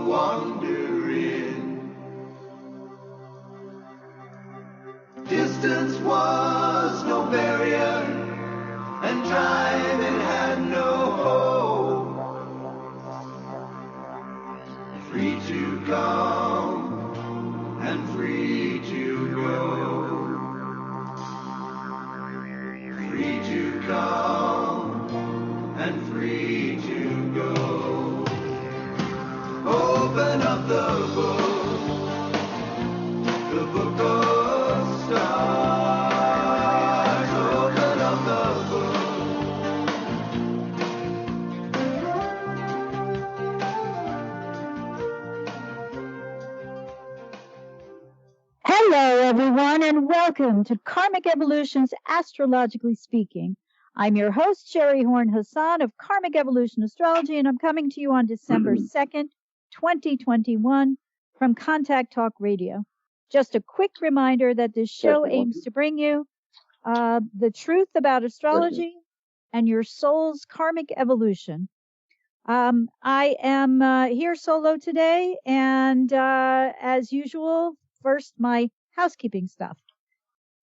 wandering. Distance was no barrier, and driving had no hope. Free to come and free to go. Free to come and free to go. Open up the book of stars. Open up the book. Hello, everyone, and welcome to Karmic Evolution's Astrologically Speaking. I'm your host, SHERI Horn Hasan of Karmic Evolution Astrology, and I'm coming to you on December 2nd, 2021 from Contact Talk Radio. Just a quick reminder that this show aims to bring you the truth about astrology and your soul's karmic evolution. I am here solo today, and as usual, first, my housekeeping stuff.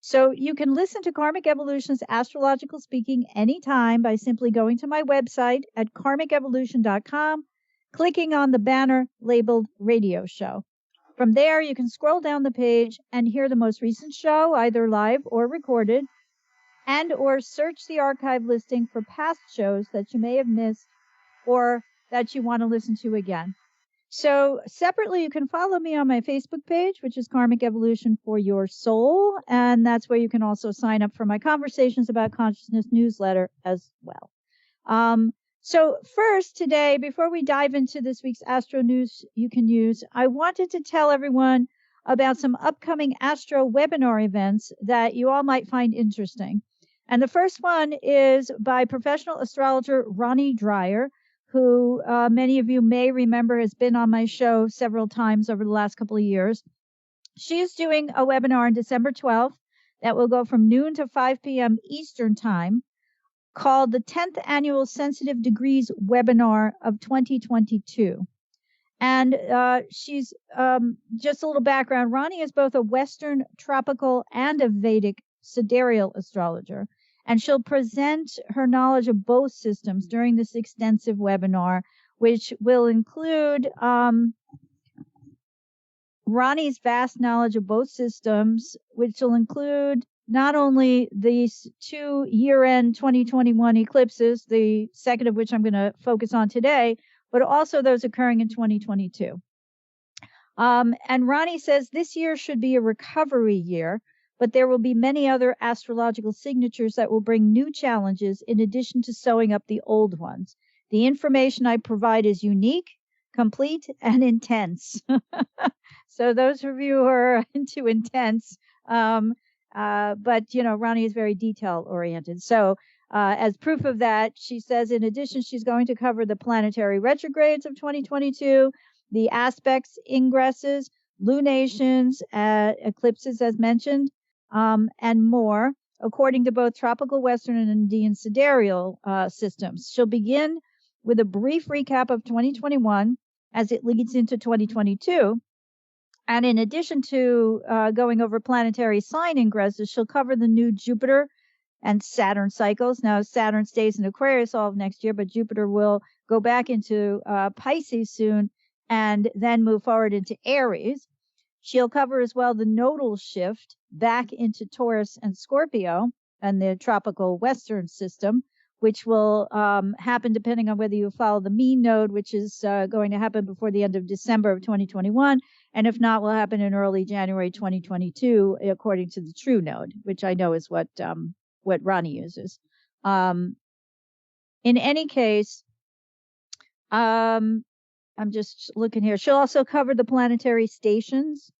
So you can listen to Karmic Evolution's Astrological Speaking anytime by simply going to my website at karmicevolution.com, clicking on the banner labeled Radio Show. From there, you can scroll down the page and hear the most recent show, either live or recorded, and or search the archive listing for past shows that you may have missed or that you want to listen to again. So separately, you can follow me on my Facebook page, which is Karmic Evolution for Your Soul. And that's where you can also sign up for my Conversations About Consciousness newsletter as well. So first today, before we dive into this week's Astro News you can use, I wanted to tell everyone about some upcoming Astro webinar events that you all might find interesting. And the first one is by professional astrologer Ronnie Dreyer, who many of you may remember has been on my show several times over the last couple of years. She is doing a webinar on December 12th that will go from noon to 5 p.m. Eastern Time, called the 10th Annual Sensitive Degrees Webinar of 2022. And she's, just a little background, Ronnie is both a Western tropical and a Vedic sidereal astrologer. And she'll present her knowledge of both systems during this extensive webinar, which will include Ronnie's vast knowledge of both systems, which will include not only these two year-end 2021 eclipses, the second of which I'm going to focus on today, but also those occurring in 2022. And Ronnie says this year should be a recovery year, but there will be many other astrological signatures that will bring new challenges in addition to sewing up the old ones. The information I provide is unique, complete, and intense. So those of you who are into intense, but, you know, Ronnie is very detail-oriented. So as proof of that, she says, in addition, she's going to cover the planetary retrogrades of 2022, the aspects, ingresses, lunations, eclipses, as mentioned, and more, according to both tropical Western and Indian sidereal systems. She'll begin with a brief recap of 2021 as it leads into 2022. And in addition to going over planetary sign ingresses, she'll cover the new Jupiter and Saturn cycles. Now, Saturn stays in Aquarius all of next year, but Jupiter will go back into Pisces soon and then move forward into Aries. She'll cover as well the nodal shift back into Taurus and Scorpio and the tropical Western system, which will happen depending on whether you follow the mean node, which is going to happen before the end of December of 2021. And if not, will happen in early January 2022, according to the true node, which I know is what Ronnie uses. In any case, I'm just looking here. She'll also cover the planetary stations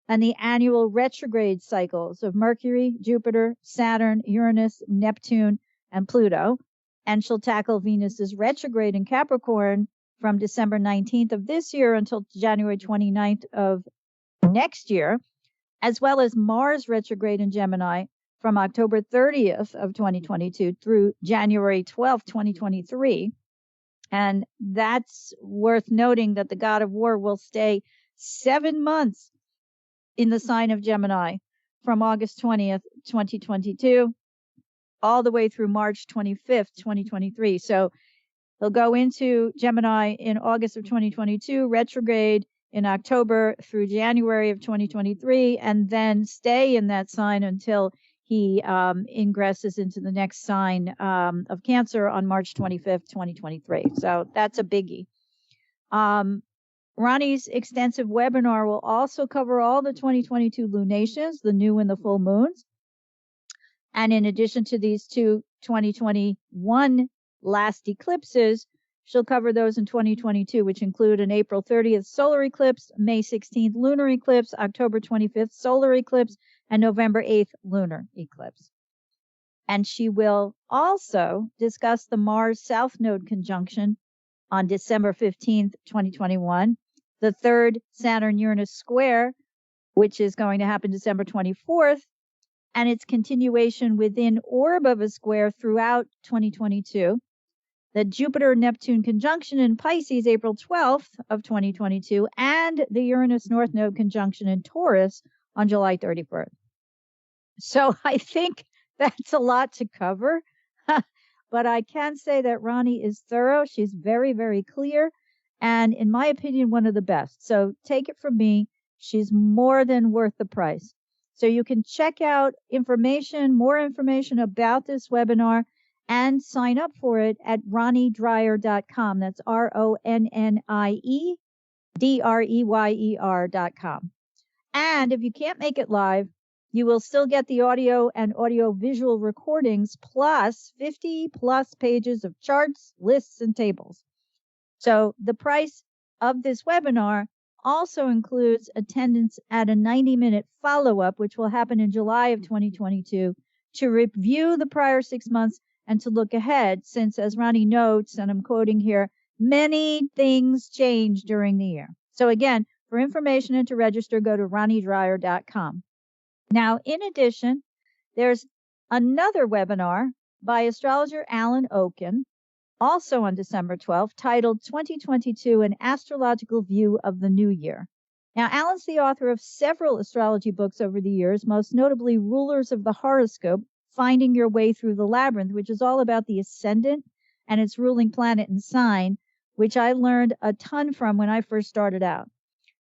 and the annual retrograde cycles of Mercury, Jupiter, Saturn, Uranus, Neptune, and Pluto. And she'll tackle Venus's retrograde in Capricorn from December 19th of this year until January 29th of next year, as well as Mars retrograde in Gemini from October 30th of 2022 through January 12th, 2023. And that's worth noting that the god of war will stay 7 months in the sign of Gemini from August 20th, 2022, all the way through March 25th, 2023. So he'll go into Gemini in August of 2022, retrograde in October through January of 2023, and then stay in that sign until he ingresses into the next sign of Cancer on March 25th, 2023. So that's a biggie. Ronnie's extensive webinar will also cover all the 2022 lunations, the new and the full moons. And in addition to these two 2021 last eclipses, she'll cover those in 2022, which include an April 30th solar eclipse, May 16th lunar eclipse, October 25th solar eclipse, and November 8th lunar eclipse. And she will also discuss the Mars South Node conjunction on December 15th, 2021, the third Saturn-Uranus square, which is going to happen December 24th, and its continuation within orb of a square throughout 2022. The Jupiter-Neptune conjunction in Pisces, April 12th of 2022, and the Uranus North Node conjunction in Taurus on July 31st. So I think that's a lot to cover, but I can say that Ronnie is thorough. She's very, very clear, and in my opinion, one of the best. So take it from me. She's more than worth the price. So you can check out more information about this webinar and sign up for it at ronniedreyer.com. That's RONNIEDREYER.com. And if you can't make it live, you will still get the audio and audio visual recordings plus 50 plus pages of charts, lists, and tables. So the price of this webinar also includes attendance at a 90-minute follow-up, which will happen in July of 2022, to review the prior 6 months and to look ahead, since, as Ronnie notes, and I'm quoting here, many things change during the year. So again, for information and to register, go to ronniedreyer.com. Now, in addition, there's another webinar by astrologer Alan Oken, also on December 12th, titled 2022, An Astrological View of the New Year. Now, Alan's the author of several astrology books over the years, most notably Rulers of the Horoscope, Finding Your Way Through the Labyrinth, which is all about the ascendant and its ruling planet and sign, which I learned a ton from when I first started out.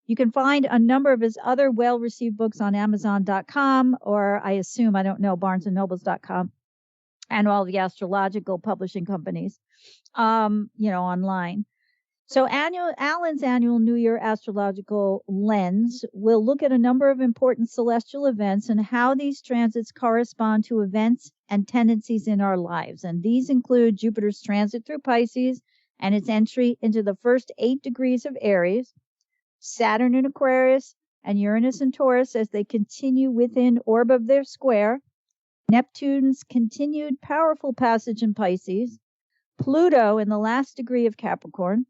You can find a number of his other well-received books on Amazon.com, or I assume, I don't know, BarnesandNobles.com, and all the astrological publishing companies, online. So Alan's annual New Year astrological lens will look at a number of important celestial events and how these transits correspond to events and tendencies in our lives. And these include Jupiter's transit through Pisces and its entry into the first 8 degrees of Aries, Saturn in Aquarius, and Uranus in Taurus as they continue within orb of their square, Neptune's continued powerful passage in Pisces, Pluto in the last degree of Capricorn,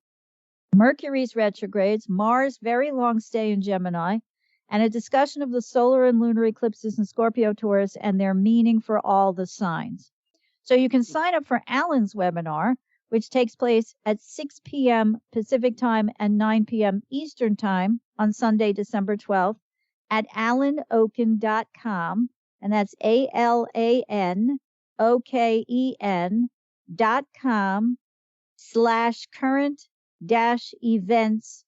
Mercury's retrogrades, Mars' very long stay in Gemini, and a discussion of the solar and lunar eclipses in Scorpio, Taurus, and their meaning for all the signs. So you can sign up for Alan's webinar, which takes place at 6 p.m. Pacific time and 9 p.m. Eastern time on Sunday, December 12th, at alanoken.com, and that's ALANOKEN.com/current-events/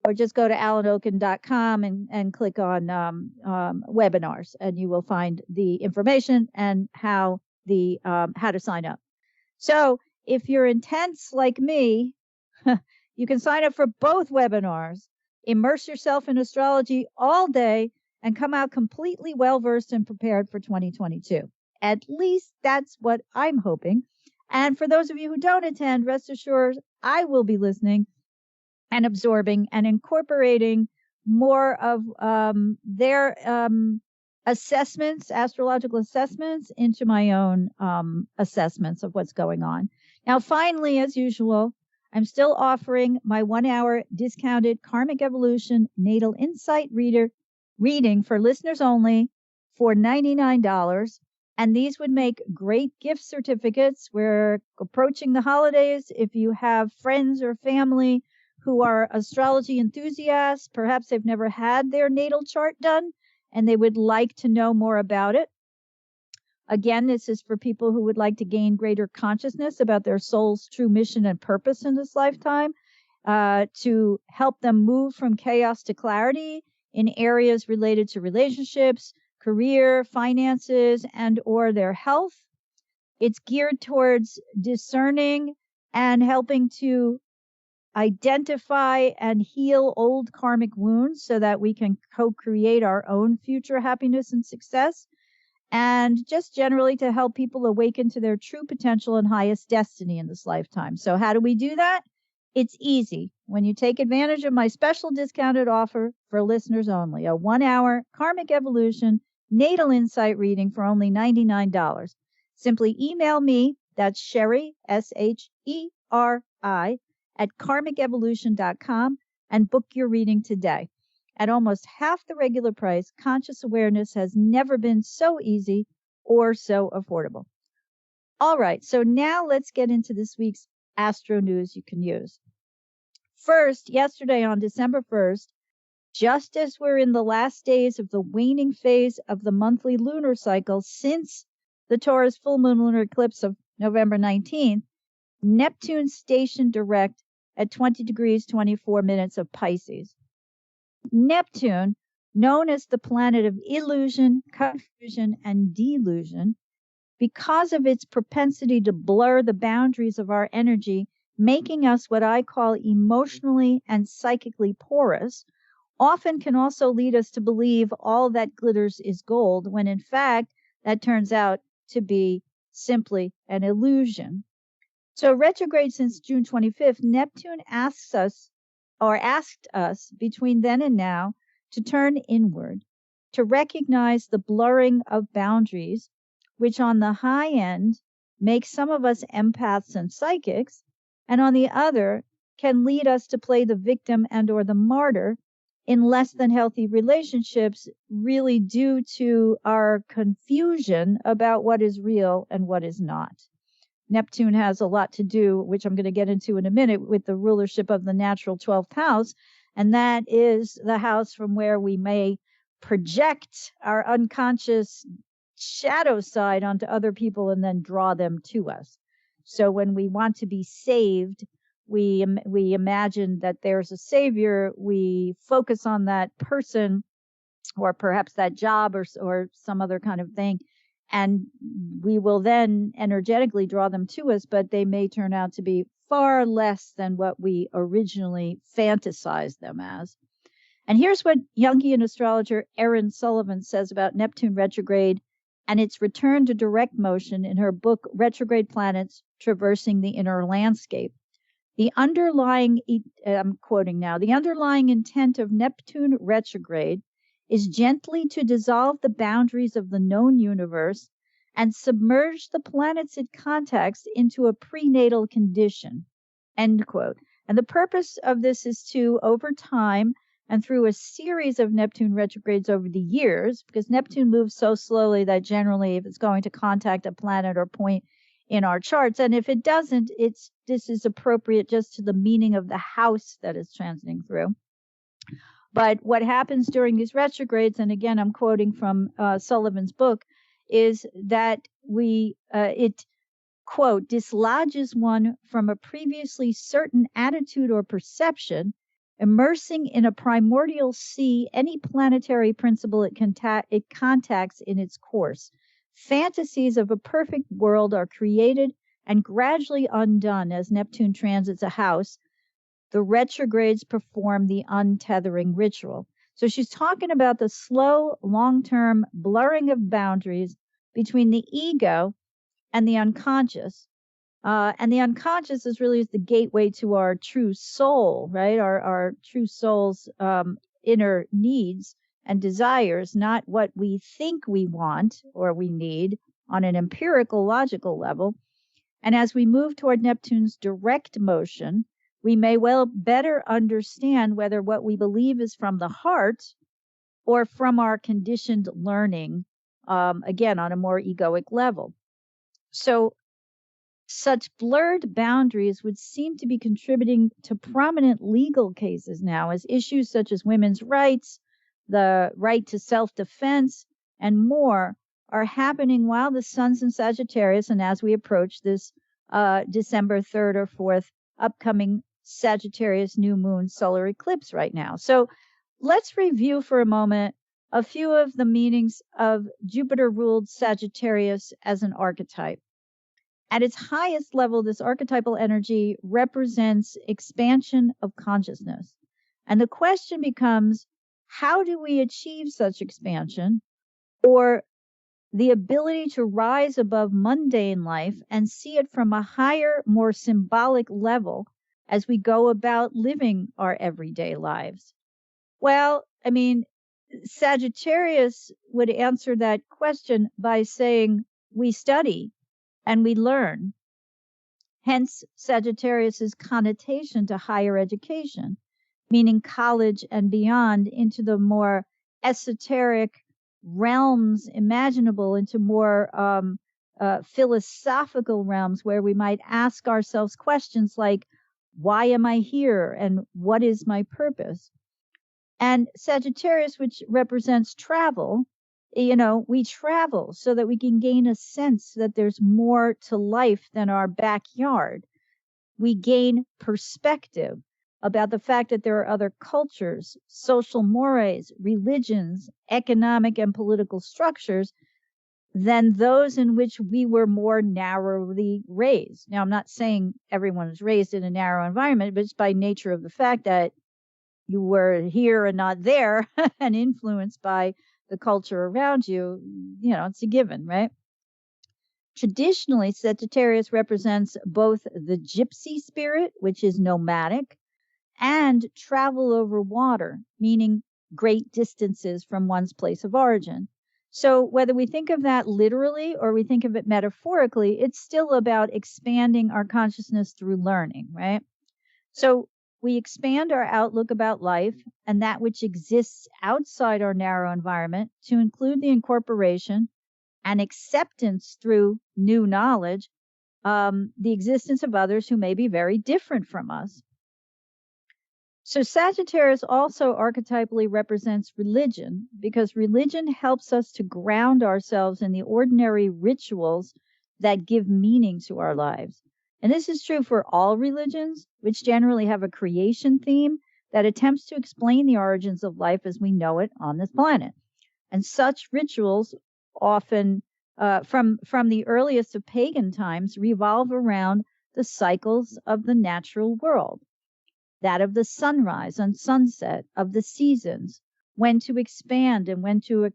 or just go to alanoken.com and click on webinars, and you will find the information and how to sign up. So if you're intense like me, you can sign up for both webinars, immerse yourself in astrology all day, and come out completely well-versed and prepared for 2022. At least that's what I'm hoping. And for those of you who don't attend, rest assured, I will be listening and absorbing and incorporating more of their assessments, astrological assessments, into my own assessments of what's going on. Now, finally, as usual, I'm still offering my 1-hour discounted Karmic Evolution Natal Insight reading for listeners only for $99. And these would make great gift certificates. We're approaching the holidays. If you have friends or family who are astrology enthusiasts, perhaps they've never had their natal chart done and they would like to know more about it. Again, this is for people who would like to gain greater consciousness about their soul's true mission and purpose in this lifetime, to help them move from chaos to clarity in areas related to relationships, career, finances, and or their health. It's geared towards discerning and helping to identify and heal old karmic wounds so that we can co-create our own future happiness and success, and just generally to help people awaken to their true potential and highest destiny in this lifetime. So how do we do that? It's easy. When you take advantage of my special discounted offer for listeners only, a 1-hour karmic evolution natal insight reading for only $99. Simply email me, that's Sheri, SHERI, at karmicevolution.com and book your reading today. At almost half the regular price, conscious awareness has never been so easy or so affordable. All right, so now let's get into this week's astro news you can use. First, yesterday on December 1st, just as we're in the last days of the waning phase of the monthly lunar cycle since the Taurus full moon lunar eclipse of November 19th, Neptune stationed direct at 20 degrees 24 minutes of Pisces. Neptune, known as the planet of illusion, confusion, and delusion, because of its propensity to blur the boundaries of our energy, making us what I call emotionally and psychically porous, often can also lead us to believe all that glitters is gold, when in fact that turns out to be simply an illusion. So retrograde since June 25th, Neptune asked us between then and now to turn inward, to recognize the blurring of boundaries, which on the high end makes some of us empaths and psychics, and on the other can lead us to play the victim and or the martyr in less than healthy relationships, really due to our confusion about what is real and what is not. Neptune has a lot to do, which I'm going to get into in a minute, with the rulership of the natural 12th house. And that is the house from where we may project our unconscious shadow side onto other people and then draw them to us. So when we want to be saved, we imagine that there's a savior. We focus on that person or perhaps that job or some other kind of thing. And we will then energetically draw them to us, but they may turn out to be far less than what we originally fantasized them as. And here's what Jungian astrologer Erin Sullivan says about Neptune retrograde and its return to direct motion in her book, Retrograde Planets Traversing the Inner Landscape. I'm quoting now, the underlying intent of Neptune retrograde is gently to dissolve the boundaries of the known universe and submerge the planets it contacts into a prenatal condition, end quote. And the purpose of this is to, over time and through a series of Neptune retrogrades over the years, because Neptune moves so slowly that generally if it's going to contact a planet or point in our charts, and if it doesn't, this is appropriate just to the meaning of the house that it's transiting through. But what happens during these retrogrades, and again, I'm quoting from Sullivan's book, is that it, quote, dislodges one from a previously certain attitude or perception, immersing in a primordial sea any planetary principle it contacts in its course. Fantasies of a perfect world are created and gradually undone as Neptune transits a house. The retrogrades perform the untethering ritual. So she's talking about the slow, long-term blurring of boundaries between the ego and the unconscious. And the unconscious is really the gateway to our true soul, right? Our true soul's inner needs and desires, not what we think we want or we need on an empirical, logical level. And as we move toward Neptune's direct motion, we may well better understand whether what we believe is from the heart or from our conditioned learning again, on a more egoic level. So such blurred boundaries would seem to be contributing to prominent legal cases now, as issues such as women's rights, the right to self-defense, and more are happening while the sun's in Sagittarius, and as we approach this December 3rd or 4th upcoming Sagittarius New Moon solar eclipse right now. So let's review for a moment a few of the meanings of Jupiter-ruled Sagittarius as an archetype. At its highest level, this archetypal energy represents expansion of consciousness. And the question becomes, how do we achieve such expansion, or the ability to rise above mundane life and see it from a higher, more symbolic level as we go about living our everyday lives? Well, I mean, Sagittarius would answer that question by saying we study and we learn. Hence, Sagittarius's connotation to higher education, meaning college and beyond, into the more esoteric realms imaginable, into more philosophical realms where we might ask ourselves questions like, why am I here and what is my purpose? And Sagittarius, which represents travel, we travel so that we can gain a sense that there's more to life than our backyard. We gain perspective about the fact that there are other cultures, social mores, religions, economic and political structures than those in which we were more narrowly raised. Now, I'm not saying everyone is raised in a narrow environment, but it's by nature of the fact that you were here and not there and influenced by the culture around you, it's a given, right? Traditionally, Sagittarius represents both the gypsy spirit, which is nomadic, and travel over water, meaning great distances from one's place of origin. So whether we think of that literally or we think of it metaphorically, it's still about expanding our consciousness through learning, right? So we expand our outlook about life and that which exists outside our narrow environment to include the incorporation and acceptance through new knowledge, the existence of others who may be very different from us. So Sagittarius also archetypally represents religion, because religion helps us to ground ourselves in the ordinary rituals that give meaning to our lives. And this is true for all religions, which generally have a creation theme that attempts to explain the origins of life as we know it on this planet. And such rituals often, from the earliest of pagan times, revolve around the cycles of the natural world, that of the sunrise and sunset, of the seasons, when to expand and when to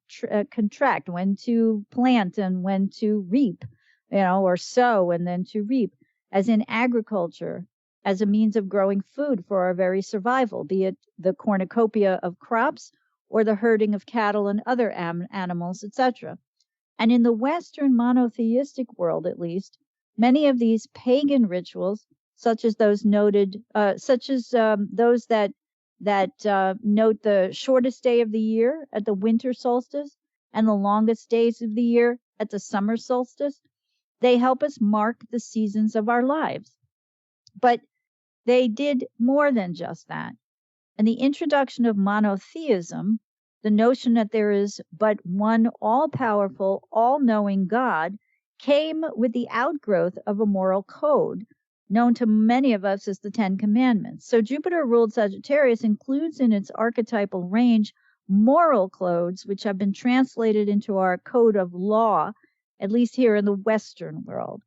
contract, when to plant and when to reap, or sow and then to reap, as in agriculture, as a means of growing food for our very survival, be it the cornucopia of crops or the herding of cattle and other animals, etc. And in the Western monotheistic world, at least, many of these pagan rituals, such as those noted, those that note the shortest day of the year at the winter solstice and the longest days of the year at the summer solstice, they help us mark the seasons of our lives. But they did more than just that. And the introduction of monotheism, the notion that there is but one all-powerful, all-knowing God, came with the outgrowth of a moral code known to many of us as the Ten Commandments. So Jupiter-ruled Sagittarius includes in its archetypal range moral codes, which have been translated into our code of law, at least here in the Western world.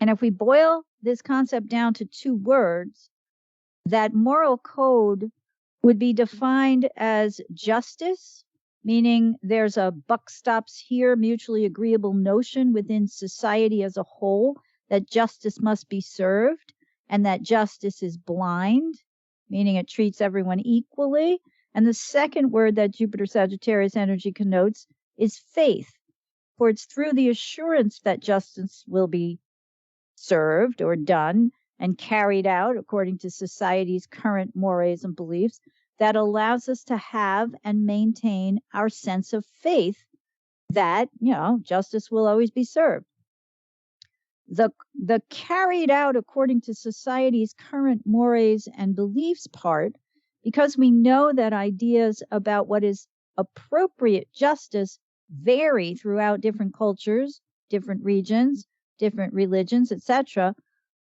And if we boil this concept down to two words, that moral code would be defined as justice, meaning there's a buck stops here, mutually agreeable notion within society as a whole that justice must be served, and that justice is blind, meaning it treats everyone equally. And the second word that Jupiter Sagittarius energy connotes is faith, for it's through the assurance that justice will be served or done and carried out according to society's current mores and beliefs that allows us to have and maintain our sense of faith that, justice will always be served. The carried out according to society's current mores and beliefs part, because we know that ideas about what is appropriate justice vary throughout different cultures, different regions, different religions, etc.,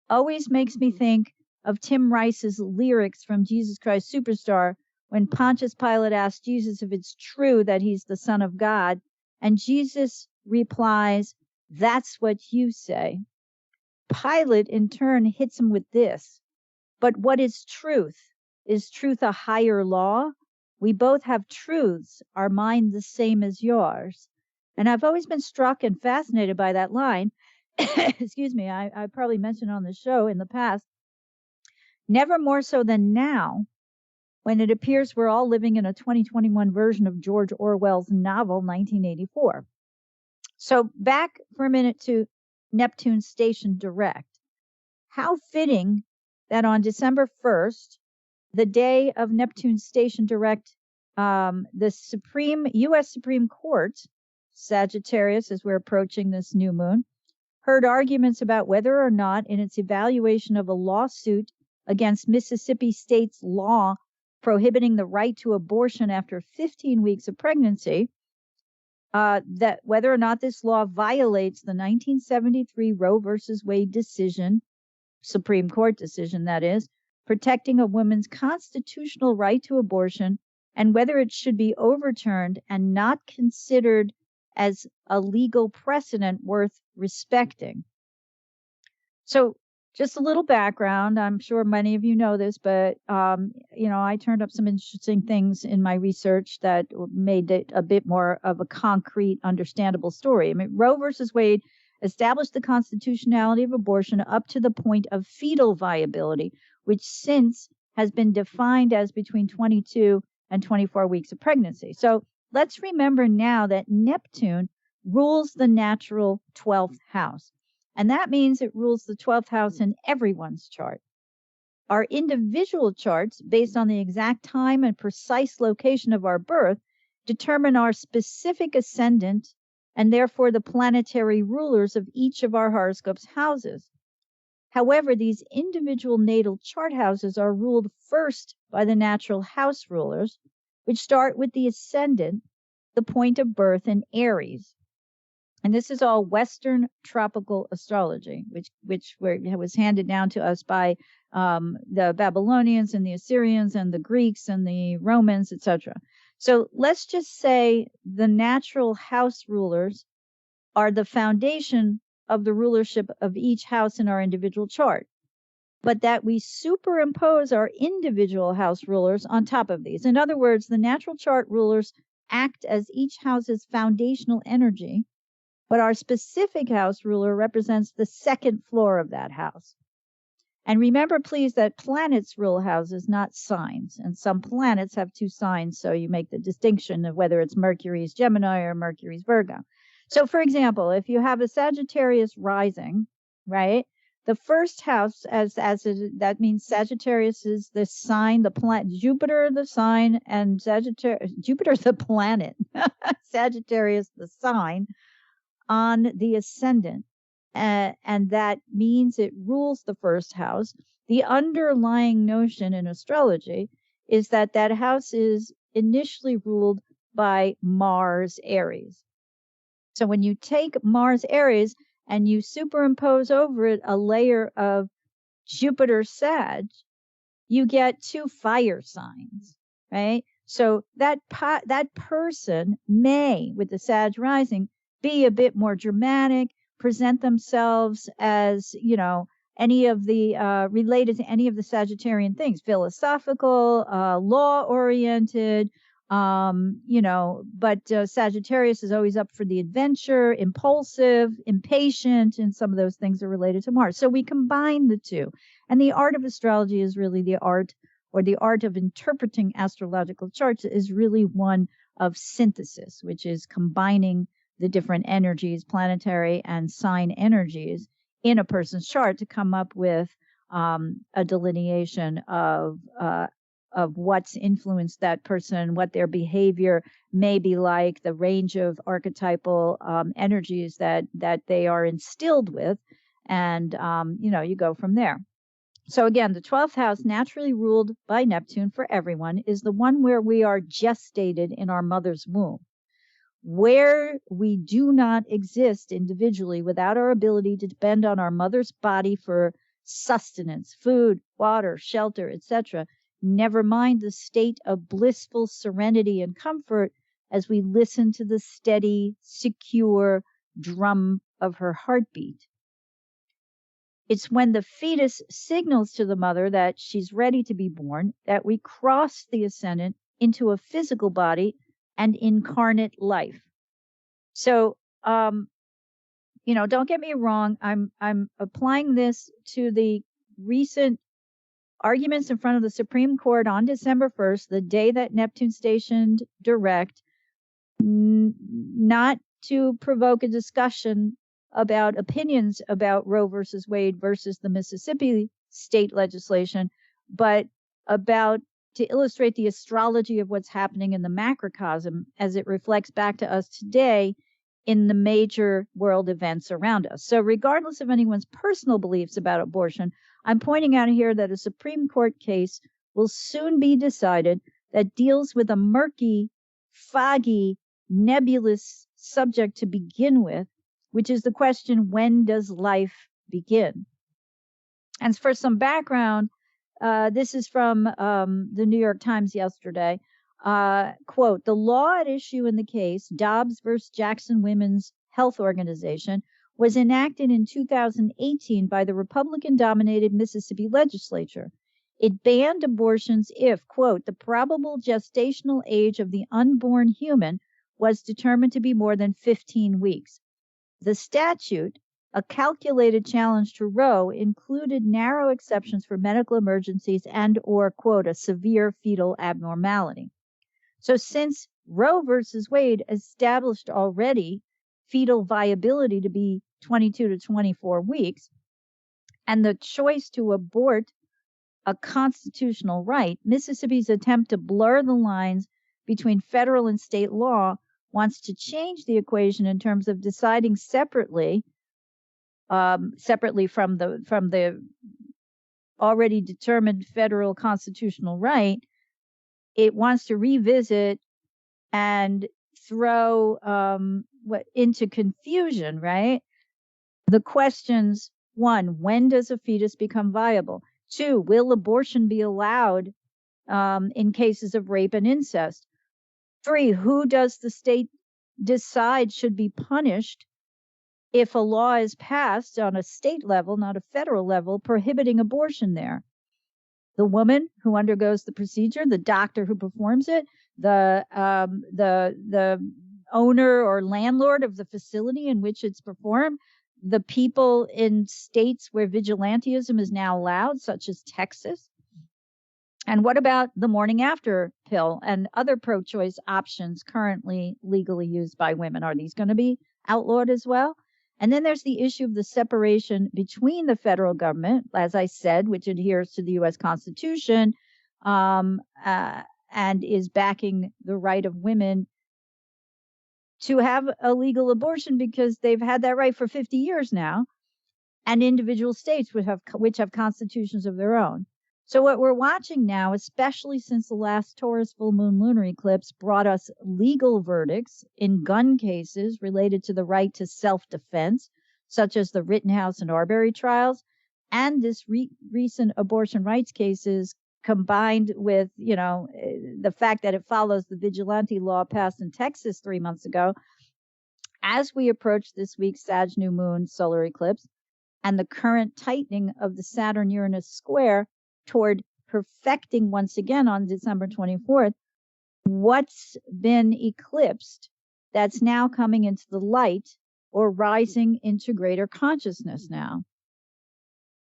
always makes me think of Tim Rice's lyrics from Jesus Christ Superstar when Pontius Pilate asked Jesus if it's true that he's the Son of God, and Jesus replies, "That's what you say." Pilate in turn hits him with this: "But what is truth? Is truth a higher law? We both have truths, are mine the same as yours?" And I've always been struck and fascinated by that line. Excuse me, I probably mentioned on the show in the past, never more so than now, when it appears we're all living in a 2021 version of George Orwell's novel 1984. So back for a minute to Neptune station direct. How fitting that on December 1st, the day of Neptune station direct, the U.S. Supreme Court, Sagittarius, as we're approaching this new moon, heard arguments about whether or not, in its evaluation of a lawsuit against Mississippi State's law prohibiting the right to abortion after 15 weeks of pregnancy, that whether or not this law violates the 1973 Roe versus Wade decision, Supreme Court decision that is, protecting a woman's constitutional right to abortion, and whether it should be overturned and not considered as a legal precedent worth respecting. So just a little background. I'm sure many of you know this, but, I turned up some interesting things in my research that made it a bit more of a concrete, understandable story. I mean, Roe versus Wade established the constitutionality of abortion up to the point of fetal viability, which since has been defined as between 22 and 24 weeks of pregnancy. So let's remember now that Neptune rules the natural 12th house. And that means it rules the 12th house in everyone's chart. Our individual charts, based on the exact time and precise location of our birth, determine our specific ascendant and therefore the planetary rulers of each of our horoscope's houses. However, these individual natal chart houses are ruled first by the natural house rulers, which start with the ascendant, the point of birth in Aries. And this is all Western tropical astrology, which was handed down to us by the Babylonians and the Assyrians and the Greeks and the Romans, etc. So let's just say the natural house rulers are the foundation of the rulership of each house in our individual chart, but that we superimpose our individual house rulers on top of these. In other words, the natural chart rulers act as each house's foundational energy, but our specific house ruler represents the second floor of that house. And remember, please, that planets rule houses, not signs. And some planets have two signs, so you make the distinction of whether it's Mercury's Gemini or Mercury's Virgo. So, for example, if you have a Sagittarius rising, right, the first house, that means Sagittarius is the sign, the planet, Jupiter the sign, and Jupiter the planet, Sagittarius the sign on the ascendant, and that means it rules the first house. The underlying notion in astrology is that that house is initially ruled by Mars Aries. So when you take Mars Aries and you superimpose over it a layer of Jupiter Sag, you get two fire signs, right? So that person may, with the Sag rising, be a bit more dramatic, present themselves as, any of the related to any of the Sagittarian things, philosophical, law-oriented, but Sagittarius is always up for the adventure, impulsive, impatient, and some of those things are related to Mars. So we combine the two. And the art of astrology is really the art of interpreting astrological charts is really one of synthesis, which is combining the different energies, planetary and sign energies, in a person's chart to come up with a delineation of what's influenced that person, what their behavior may be like, the range of archetypal energies that they are instilled with, and you go from there. So again, the 12th house, naturally ruled by Neptune for everyone, is the one where we are gestated in our mother's womb, where we do not exist individually without our ability to depend on our mother's body for sustenance, food, water, shelter, etc. Never mind the state of blissful serenity and comfort as we listen to the steady, secure drum of her heartbeat. It's when the fetus signals to the mother that she's ready to be born that we cross the ascendant into a physical body and incarnate life. So, don't get me wrong. I'm applying this to the recent arguments in front of the Supreme Court on December 1st, the day that Neptune stationed direct, not to provoke a discussion about opinions about Roe versus Wade versus the Mississippi state legislation, but about to illustrate the astrology of what's happening in the macrocosm as it reflects back to us today in the major world events around us. So regardless of anyone's personal beliefs about abortion, I'm pointing out here that a Supreme Court case will soon be decided that deals with a murky, foggy, nebulous subject to begin with, which is the question, when does life begin? And for some background, this is from the New York Times yesterday. Quote, the law at issue in the case, Dobbs versus Jackson Women's Health Organization, was enacted in 2018 by the Republican-dominated Mississippi legislature. It banned abortions if, quote, the probable gestational age of the unborn human was determined to be more than 15 weeks. The statute, a calculated challenge to Roe, included narrow exceptions for medical emergencies and or, quote, a severe fetal abnormality. So since Roe versus Wade established already fetal viability to be 22 to 24 weeks, and the choice to abort a constitutional right, Mississippi's attempt to blur the lines between federal and state law wants to change the equation in terms of deciding separately from the already determined federal constitutional right. It wants to revisit and throw into confusion, right? The questions: 1, when does a fetus become viable? 2, will abortion be allowed in cases of rape and incest? 3, who does the state decide should be punished if a law is passed on a state level, not a federal level, prohibiting abortion there? The woman who undergoes the procedure, the doctor who performs it, the owner or landlord of the facility in which it's performed, the people in states where vigilantism is now allowed, such as Texas. And what about the morning after pill and other pro-choice options currently legally used by women? Are these going to be outlawed as well? And then there's the issue of the separation between the federal government, as I said, which adheres to the U.S. Constitution and is backing the right of women to have a legal abortion because they've had that right for 50 years now, and individual states which have constitutions of their own. So what we're watching now, especially since the last Taurus full moon lunar eclipse brought us legal verdicts in gun cases related to the right to self-defense, such as the Rittenhouse and Arbery trials, and this recent abortion rights cases combined with, the fact that it follows the vigilante law passed in Texas 3 months ago, as we approach this week's Sag New Moon solar eclipse and the current tightening of the Saturn-Uranus square toward perfecting once again on December 24th, what's been eclipsed that's now coming into the light or rising into greater consciousness now.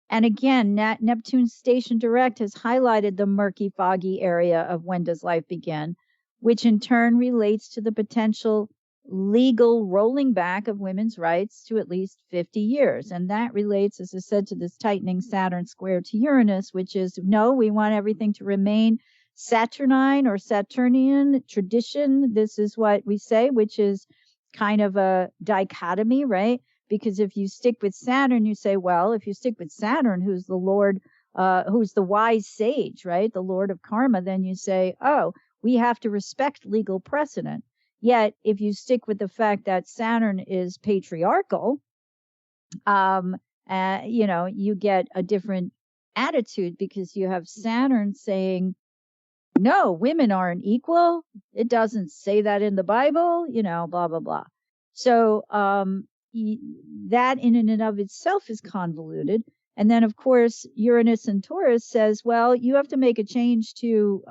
And again, Neptune station direct has highlighted the murky, foggy area of when does life begin, which in turn relates to the potential legal rolling back of women's rights to at least 50 years. And that relates, as I said, to this tightening Saturn square to Uranus, which is, no, we want everything to remain Saturnine or Saturnian tradition. This is what we say, which is kind of a dichotomy, right? Because if you stick with Saturn, you say, well, if you stick with Saturn, who's the Lord, who's the wise sage, right? The Lord of karma, then you say, oh, we have to respect legal precedent. Yet, if you stick with the fact that Saturn is patriarchal, you get a different attitude, because you have Saturn saying, no, women aren't equal. It doesn't say that in the Bible, blah, blah, blah. So that in and of itself is convoluted. And then, of course, Uranus and Taurus says, well, you have to make a change to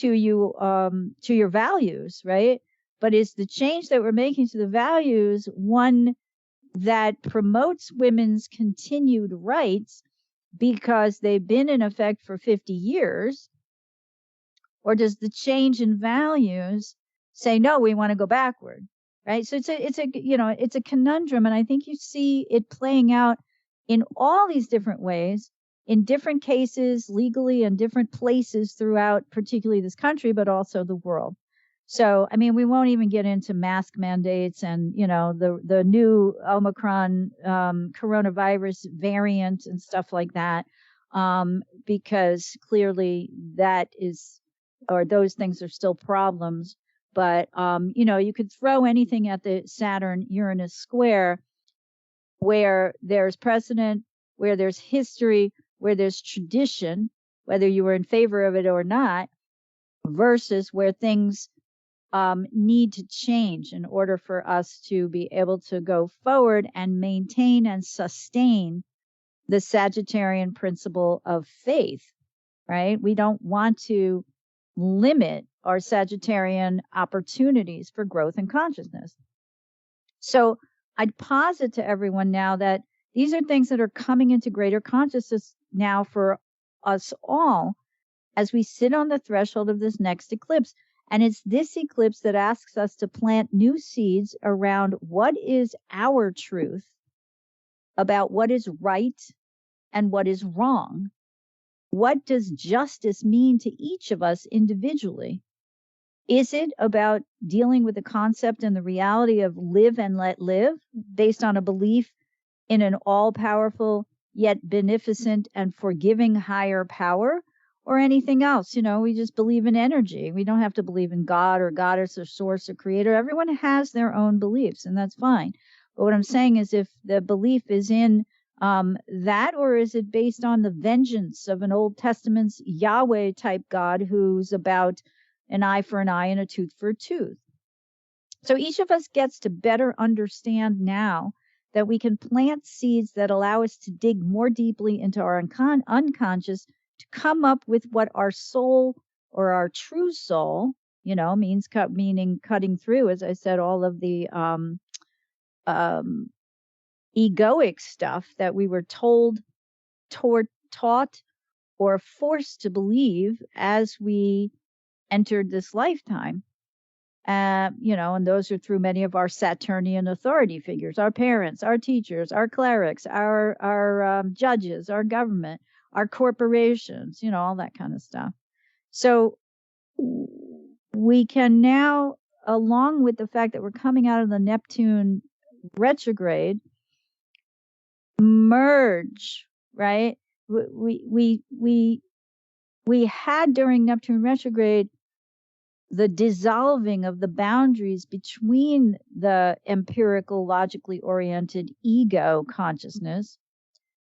your values, right? But is the change that we're making to the values one that promotes women's continued rights because they've been in effect for 50 years? Or does the change in values say, no, we want to go backward, right? So it's a conundrum. And I think you see it playing out in all these different ways, in different cases, legally, in different places throughout, particularly this country, but also the world. So, I mean, we won't even get into mask mandates and, the new Omicron coronavirus variant and stuff like that, because clearly that is, or those things are still problems. But, you could throw anything at the Saturn-Uranus square where there's precedent, where there's history, where there's tradition, whether you were in favor of it or not, versus where things need to change in order for us to be able to go forward and maintain and sustain the Sagittarian principle of faith, right? We don't want to limit our Sagittarian opportunities for growth and consciousness. So I'd posit to everyone now that these are things that are coming into greater consciousness now for us all as we sit on the threshold of this next eclipse. And it's this eclipse that asks us to plant new seeds around what is our truth about what is right and what is wrong. What does justice mean to each of us individually? Is it about dealing with the concept and the reality of live and let live based on a belief in an all-powerful yet beneficent and forgiving higher power? Or anything else? We just believe in energy. We don't have to believe in God or goddess or source or creator. Everyone has their own beliefs, and that's fine. But what I'm saying is, if the belief is in that, or is it based on the vengeance of an Old Testament's Yahweh type God who's about an eye for an eye and a tooth for a tooth? So each of us gets to better understand now that we can plant seeds that allow us to dig more deeply into our unconscious, to come up with what our soul, or our true soul, means, meaning cutting through, as I said, all of the egoic stuff that we were told, taught, or forced to believe as we entered this lifetime. And those are through many of our Saturnian authority figures, our parents, our teachers, our clerics, our judges, our government, our corporations, all that kind of stuff. So we can now, along with the fact that we're coming out of the Neptune retrograde, merge, right? We had during Neptune retrograde the dissolving of the boundaries between the empirical, logically oriented ego consciousness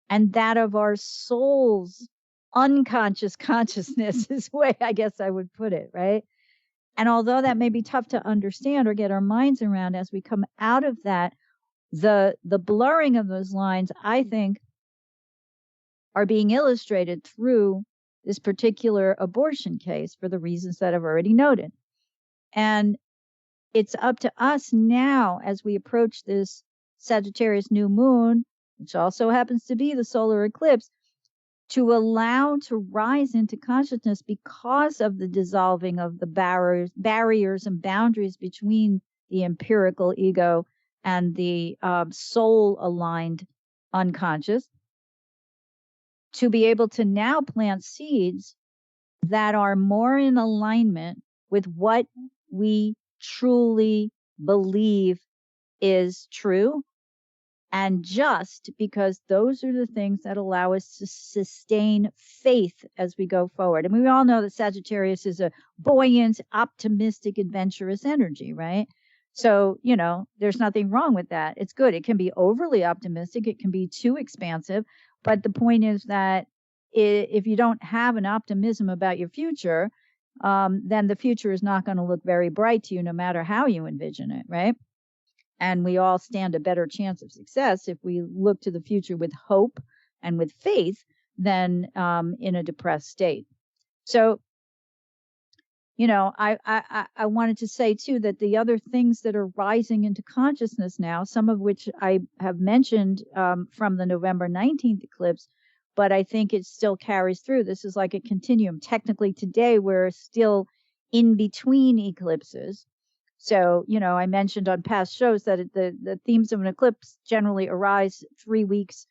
and that of our soul's unconscious consciousness, is the way I guess I would put it, right? And although that may be tough to understand or get our minds around as we come out of that, the blurring of those lines, I think, are being illustrated through this particular abortion case for the reasons that I've already noted. And it's up to us now, as we approach this Sagittarius New Moon, which also happens to be the solar eclipse, to allow to rise into consciousness because of the dissolving of the barriers and boundaries between the empirical ego and the soul-aligned unconscious, to be able to now plant seeds that are more in alignment with what we truly believe is true and just, because those are the things that allow us to sustain faith as we go forward. And we all know that Sagittarius is a buoyant, optimistic, adventurous energy, right? So, there's nothing wrong with that. It's good. It can be overly optimistic, it can be too expansive. But the point is that if you don't have an optimism about your future, then the future is not going to look very bright to you, no matter how you envision it, right? And we all stand a better chance of success if we look to the future with hope and with faith than in a depressed state. So, I wanted to say too that the other things that are rising into consciousness now, some of which I have mentioned from the November 19th eclipse, but I think it still carries through. This is like a continuum. Technically, today we're still in between eclipses. So, I mentioned on past shows that the themes of an eclipse generally arise 3 weeks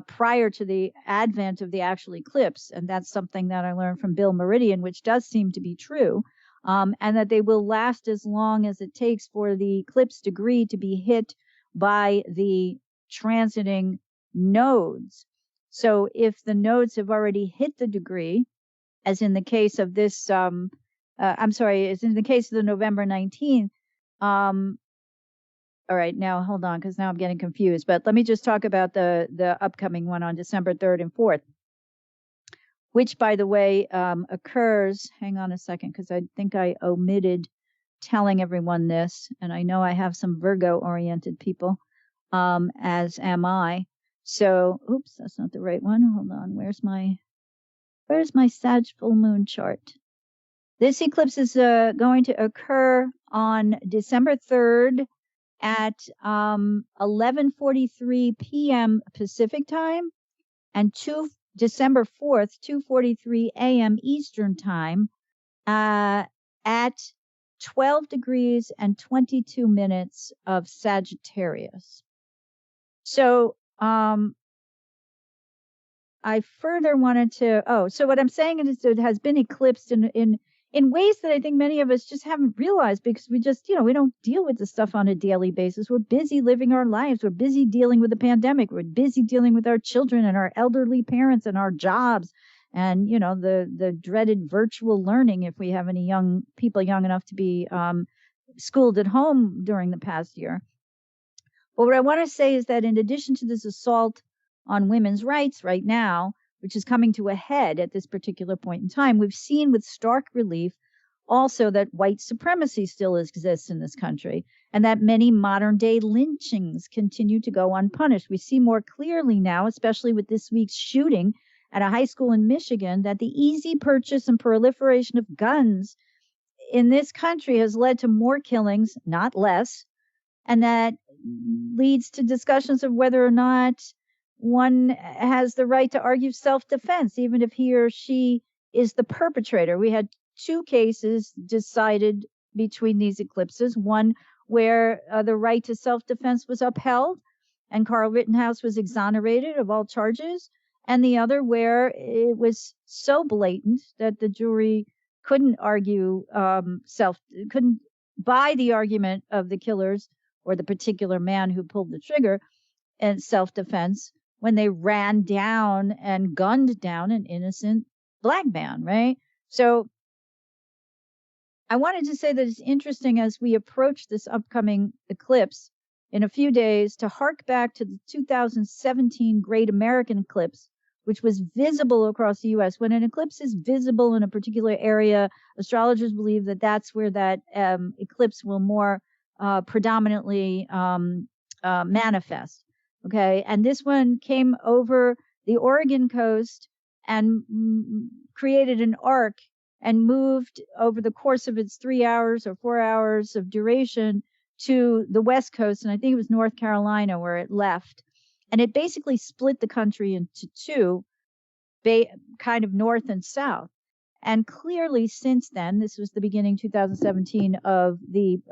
prior to the advent of the actual eclipse. And that's something that I learned from Bill Meridian, which does seem to be true, and that they will last as long as it takes for the eclipse degree to be hit by the transiting nodes. So if the nodes have already hit the degree, as in the case of this, as in the case of the November 19th, all right, now hold on, because now I'm getting confused. But let me just talk about the upcoming one on December 3rd and 4th, which, by the way, occurs. Hang on a second, because I think I omitted telling everyone this, and I know I have some Virgo-oriented people, as am I. So, oops, that's not the right one. Hold on, where's my Sag full moon chart? This eclipse is going to occur on December 3rd at 11:43 p.m. Pacific time, and December 4th, 2:43 a.m. Eastern time, at 12 degrees and 22 minutes of Sagittarius. So, I further wanted to, so what I'm saying is it has been eclipsed in ways that I think many of us just haven't realized, because we just, we don't deal with this stuff on a daily basis. We're busy living our lives. We're busy dealing with the pandemic. We're busy dealing with our children and our elderly parents and our jobs and, the dreaded virtual learning, if we have any young people young enough to be schooled at home during the past year. But what I want to say is that in addition to this assault on women's rights right now, which is coming to a head at this particular point in time, we've seen with stark relief also that white supremacy still exists in this country, and that many modern day lynchings continue to go unpunished. We see more clearly now, especially with this week's shooting at a high school in Michigan, that the easy purchase and proliferation of guns in this country has led to more killings, not less, and that leads to discussions of whether or not one has the right to argue self-defense, even if he or she is the perpetrator. We had 2 cases decided between these eclipses, one where the right to self-defense was upheld and Carl Rittenhouse was exonerated of all charges, and the other where it was so blatant that the jury couldn't argue couldn't buy the argument of the killers or the particular man who pulled the trigger in self-defense when they ran down and gunned down an innocent black man, right? So I wanted to say that it's interesting as we approach this upcoming eclipse in a few days to hark back to the 2017 Great American Eclipse, which was visible across the U.S. When an eclipse is visible in a particular area, astrologers believe that that's where that eclipse will more predominantly manifest. Okay, and this one came over the Oregon coast and created an arc and moved over the course of its 3 hours or 4 hours of duration to the West Coast, and I think it was North Carolina where it left. And it basically split the country into 2, kind of north and south. And clearly since then, this was the beginning 2017 of the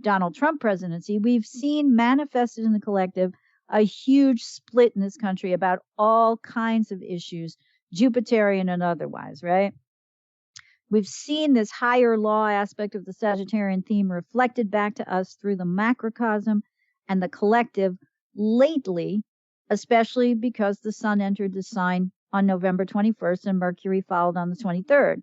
Donald Trump presidency, we've seen manifested in the collective a huge split in this country about all kinds of issues, Jupiterian and otherwise, right? We've seen this higher law aspect of the Sagittarian theme reflected back to us through the macrocosm and the collective lately, especially because the sun entered the sign on November 21st and Mercury followed on the 23rd.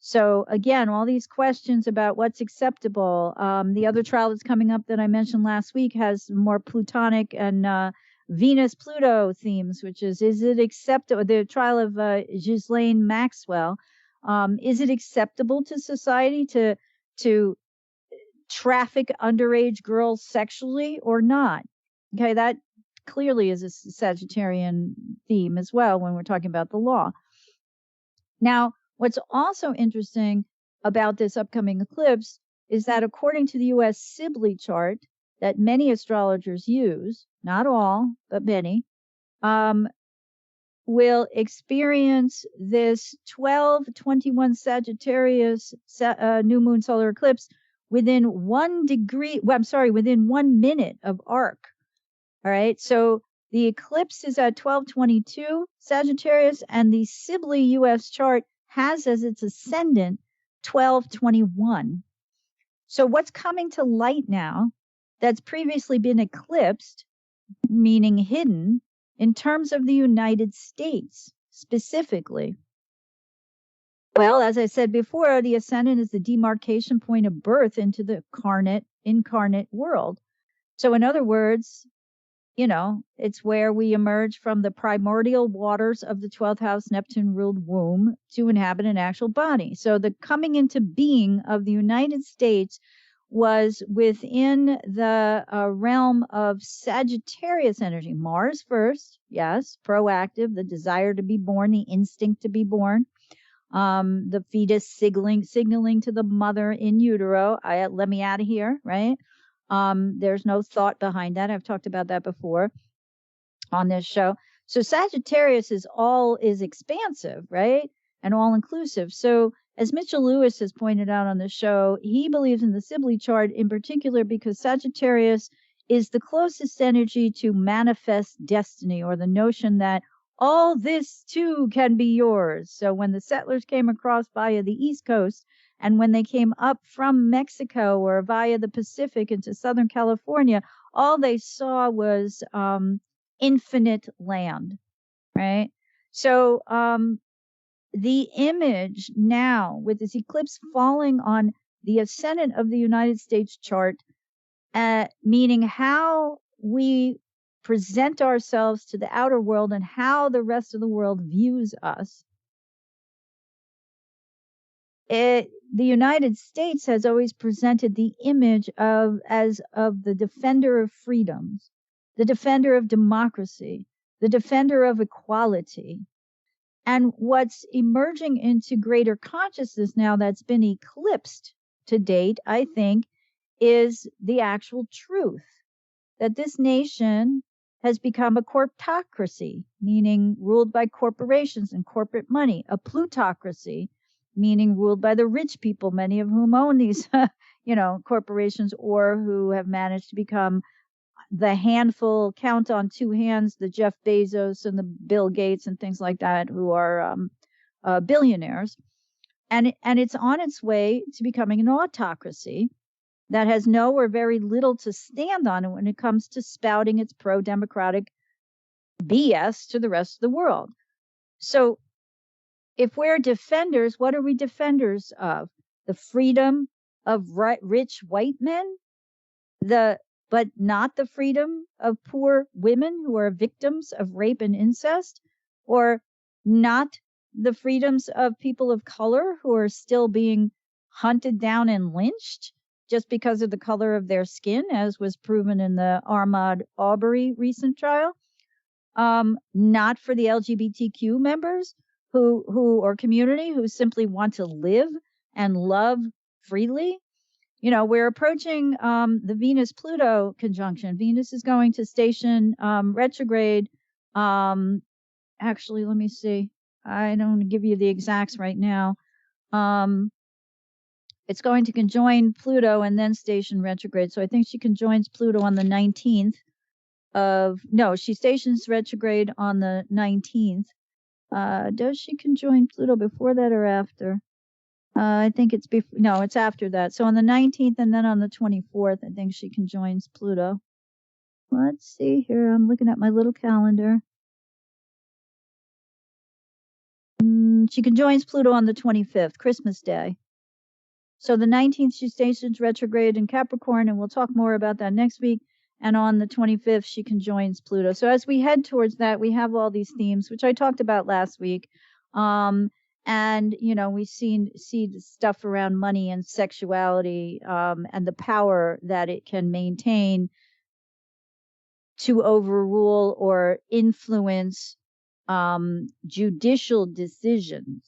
So again, all these questions about what's acceptable. The other trial that's coming up that I mentioned last week has more Plutonic and Venus-Pluto themes, which is it acceptable? The trial of Ghislaine Maxwell. Is it acceptable to society to traffic underage girls sexually or not? Okay, that clearly is a Sagittarian theme as well when we're talking about the law. Now, what's also interesting about this upcoming eclipse is that according to the U.S. Sibley chart that many astrologers use, not all, but many, will experience this 12/21 Sagittarius new moon solar eclipse within 1 degree, within 1 minute of arc. All right, so the eclipse is at 12/22 Sagittarius, and the Sibley U.S. chart has as its ascendant 12/21. So what's coming to light now that's previously been eclipsed, meaning hidden, in terms of the United States specifically? Well, as I said before, the ascendant is the demarcation point of birth into the incarnate world. So in other words, it's where we emerge from the primordial waters of the 12th house Neptune ruled womb to inhabit an actual body. So the coming into being of the United States was within the realm of Sagittarius energy. Mars first, yes, proactive, the desire to be born, the instinct to be born. The fetus signaling to the mother in utero, let me out of here, right? There's no thought behind that. I've talked about that before on this show. So Sagittarius is expansive, right? And all inclusive. So as Mitchell Lewis has pointed out on the show, he believes in the Sibley chart in particular because Sagittarius is the closest energy to manifest destiny, or the notion that all this too can be yours. So when the settlers came across via the East Coast, and when they came up from Mexico or via the Pacific into Southern California, all they saw was infinite land, right? So the image now with this eclipse falling on the ascendant of the United States chart, meaning how we present ourselves to the outer world and how the rest of the world views us. The United States has always presented the image of the defender of freedoms, the defender of democracy, the defender of equality. And what's emerging into greater consciousness now that's been eclipsed to date, I think, is the actual truth that this nation has become a corptocracy, meaning ruled by corporations and corporate money, a plutocracy, meaning ruled by the rich people, many of whom own these, corporations, or who have managed to become the handful, count on two hands, the Jeff Bezos and the Bill Gates and things like that, who are billionaires. And it's on its way to becoming an autocracy that has no or very little to stand on when it comes to spouting its pro-democratic BS to the rest of the world. So if we're defenders, what are we defenders of? The freedom of rich white men, but not the freedom of poor women who are victims of rape and incest, or not the freedoms of people of color who are still being hunted down and lynched just because of the color of their skin, as was proven in the Ahmaud Arbery recent trial. Not for the LGBTQ members who or community who simply want to live and love freely. We're approaching the Venus-Pluto conjunction. Venus is going to station retrograde. Actually, let me see. I don't give you the exacts right now. It's going to conjoin Pluto and then station retrograde. So I think she conjoins Pluto on the 19th she stations retrograde on the 19th. Does she conjoin Pluto before that or after? I think it's no, it's after that. So on the 19th and then on the 24th, I think she conjoins Pluto. Let's see here. I'm looking at my little calendar. She conjoins Pluto on the 25th, Christmas Day. So the 19th, she stations retrograde in Capricorn, and we'll talk more about that next week. And on the 25th, she conjoins Pluto. So as we head towards that, we have all these themes, which I talked about last week. And, you know, we see the stuff around money and sexuality, and the power that it can maintain to overrule or influence judicial decisions,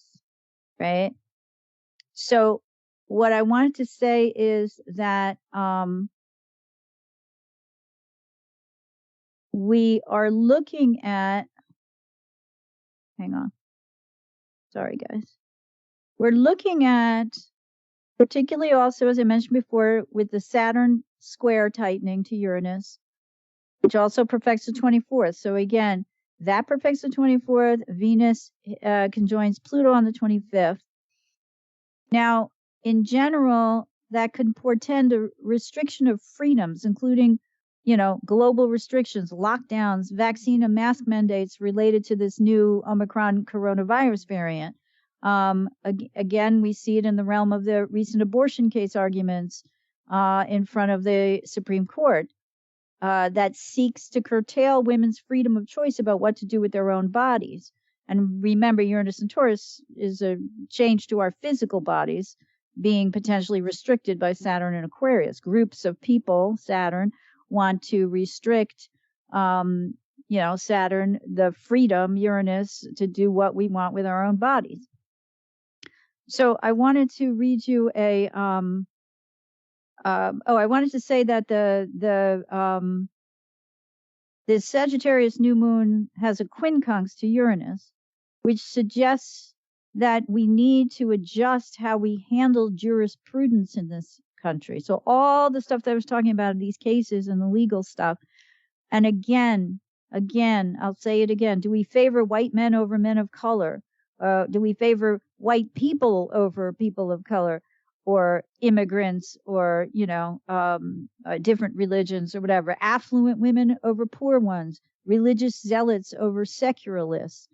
right? So what I wanted to say is that we are looking at, hang on, sorry guys. We're looking at, particularly also, as I mentioned before, with the Saturn square tightening to Uranus, which also perfects the 24th. So again, that perfects the 24th. Venus conjoins Pluto on the 25th. Now, in general, that could portend a restriction of freedoms, including, you know, global restrictions, lockdowns, vaccine and mask mandates related to this new Omicron coronavirus variant. Again, we see it in the realm of the recent abortion case arguments in front of the Supreme Court that seeks to curtail women's freedom of choice about what to do with their own bodies. And remember, Uranus and Taurus is a change to our physical bodies being potentially restricted by Saturn and Aquarius. Groups of people, Saturn, want to restrict, you know, Saturn, the freedom, Uranus, to do what we want with our own bodies. So I wanted to read you a, I wanted to say that the Sagittarius New Moon has a quincunx to Uranus, which suggests that we need to adjust how we handle jurisprudence in this country. So all the stuff that I was talking about in these cases and the legal stuff. And again, I'll say it again. Do we favor white men over men of color? Do we favor white people over people of color? Or immigrants, or, you know, different religions or whatever, affluent women over poor ones, religious zealots over secularists.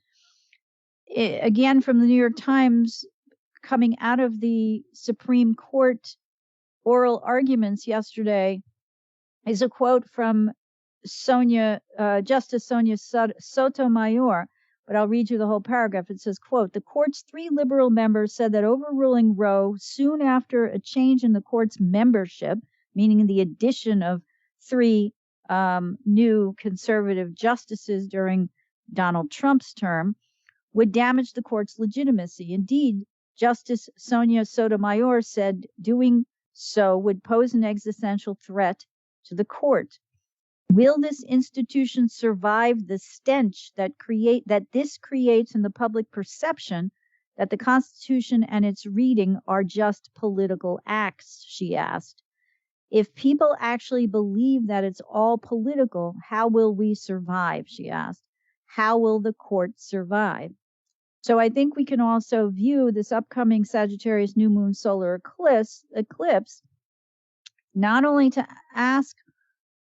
Again, from the New York Times, coming out of the Supreme Court oral arguments yesterday, is a quote from Justice Sonia Sotomayor. But I'll read you the whole paragraph. It says, quote, the court's 3 liberal members said that overruling Roe soon after a change in the court's membership, meaning the addition of 3 new conservative justices during Donald Trump's term, would damage the court's legitimacy. Indeed, Justice Sonia Sotomayor said doing so would pose an existential threat to the court. Will this institution survive the stench that this creates in the public perception that the Constitution and its reading are just political acts, she asked. If people actually believe that it's all political, how will we survive, she asked. How will the court survive? So I think we can also view this upcoming Sagittarius New Moon solar eclipse not only to ask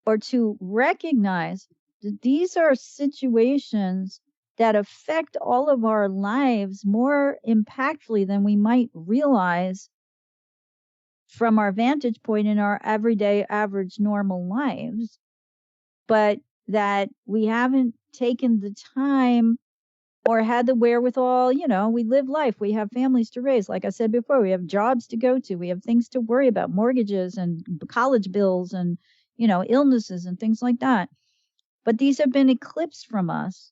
or to recognize that these are situations that affect all of our lives more impactfully than we might realize from our vantage point in our everyday, average, normal lives, but that we haven't taken the time or had the wherewithal. You know, we live life. We have families to raise. Like I said before, we have jobs to go to. We have things to worry about, mortgages and college bills and, you know, illnesses and things like that. But these have been eclipsed from us.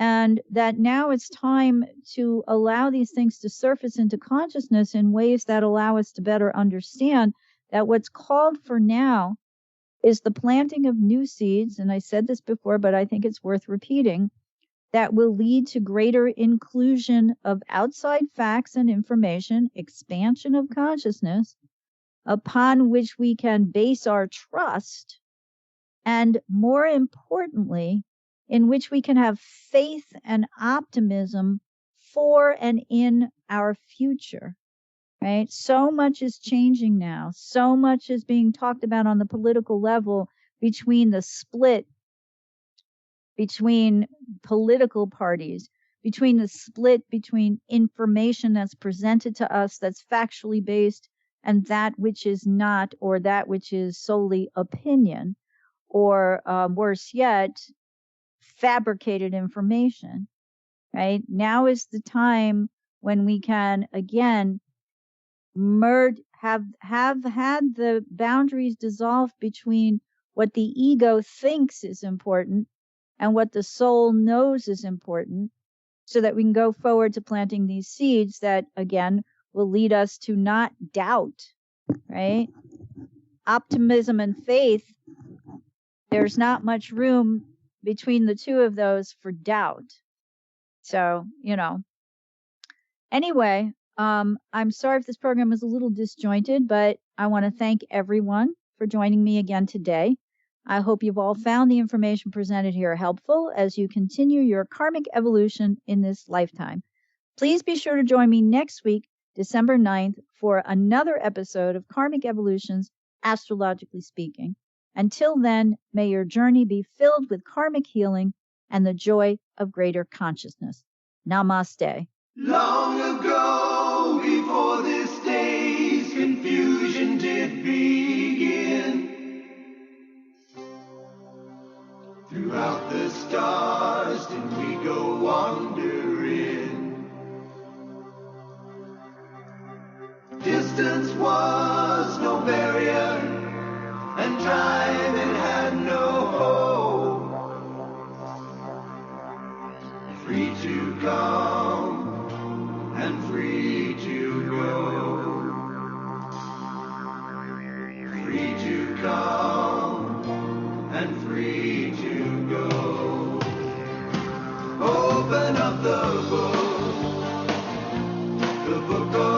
And that now it's time to allow these things to surface into consciousness in ways that allow us to better understand that what's called for now is the planting of new seeds. And I said this before, but I think it's worth repeating, that will lead to greater inclusion of outside facts and information, expansion of consciousness, upon which we can base our trust, and more importantly, in which we can have faith and optimism for and in our future. right? So much is changing now. So much is being talked about on the political level between the split between political parties, between the split between information that's presented to us that's factually based and that which is not, or that which is solely opinion, or worse yet, fabricated information, right? Now is the time when we can again merge, have had the boundaries dissolved between what the ego thinks is important and what the soul knows is important, so that we can go forward to planting these seeds that again will lead us to not doubt, right? Optimism and faith, there's not much room between the two of those for doubt. So, anyway, I'm sorry if this program is a little disjointed, but I want to thank everyone for joining me again today. I hope you've all found the information presented here helpful as you continue your karmic evolution in this lifetime. Please be sure to join me next week, December 9th, for another episode of Karmic Evolutions, Astrologically Speaking. Until then, may your journey be filled with karmic healing and the joy of greater consciousness. Namaste. Long ago, before this day's confusion did begin, throughout the stars did we go wandering. Distance was no barrier, and time it had no hold. Free to come and free to go. Free to come and free to go. Open up the book of